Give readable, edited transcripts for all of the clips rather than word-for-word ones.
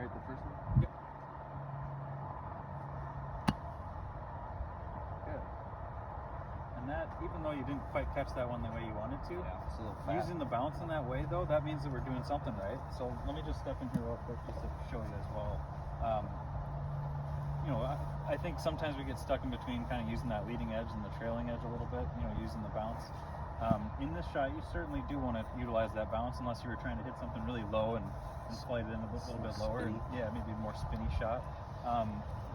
Right, the first one? Yep. Good. And that, even though you didn't quite catch that one the way you wanted to, Yeah, it's a little fast. using the bounce in that way though, that means that we're doing something right. So let me just step in here real quick just to show you as well. You know, I think sometimes we get stuck in between kind of using that leading edge and the trailing edge a little bit, you know, using the bounce. In this shot, you certainly do want to utilize that bounce unless you were trying to hit something really low and slide it in a little bit lower. And, yeah, maybe a more spinny shot.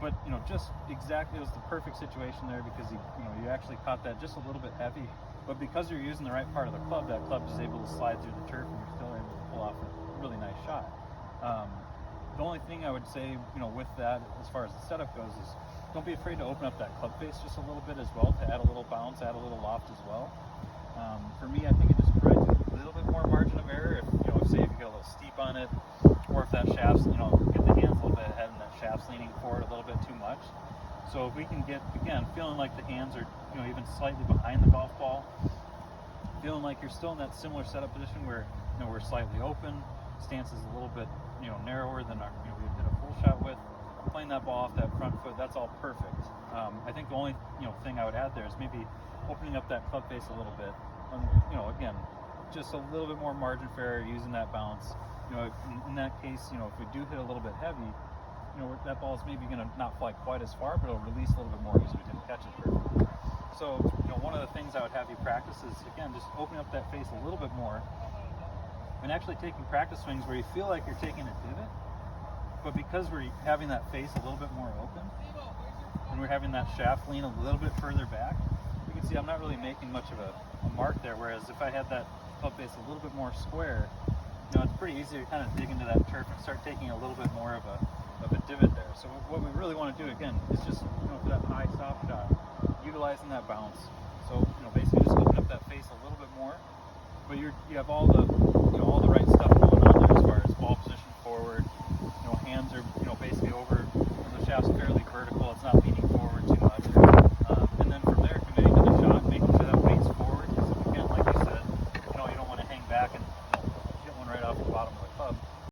But, you know, just exactly, it was the perfect situation there because, you actually caught that just a little bit heavy. But because you're using the right part of the club, that club is able to slide through the turf and you're still able to pull off a really nice shot. The only thing I would say, you know, with that, as far as the setup goes, is don't be afraid to open up that club face just a little bit as well, to add a little bounce, add a little loft as well. For me, I think it just provides a little bit more margin of error if, you know, say if you get a little steep on it, or if that shaft's, you know, get the hands a little bit ahead and that shaft's leaning forward a little bit too much. So if we can get, again, feeling like the hands are, you know, even slightly behind the golf ball, feeling like you're still in that similar setup position where, you know, we're slightly open, stance is a little bit, you know, narrower than our, you know, we did a full shot with, playing that ball off that front foot, that's all perfect. I think the only, you know, thing I would add there is maybe opening up that club face a little bit. You know, again, just a little bit more margin for error using that bounce. You know, in that case, you know, if we do hit a little bit heavy, you know, that ball is maybe going to not fly quite as far, but it'll release a little bit more because we didn't catch it perfectly. So, you know, one of the things I would have you practice is, again, just opening up that face a little bit more and actually taking practice swings where you feel like you're taking a divot, but because we're having that face a little bit more open and we're having that shaft lean a little bit further back, you can see I'm not really making much of a mark there, whereas if I had that club face a little bit more square, you know, it's pretty easy to kind of dig into that turf and start taking a little bit more of a divot there. So what we really want to do, again, is just, you know, for that high stop shot, utilizing that bounce. So, you know, basically just open up that face a little bit more, but you have all the, you know, all the right stuff going on there as far as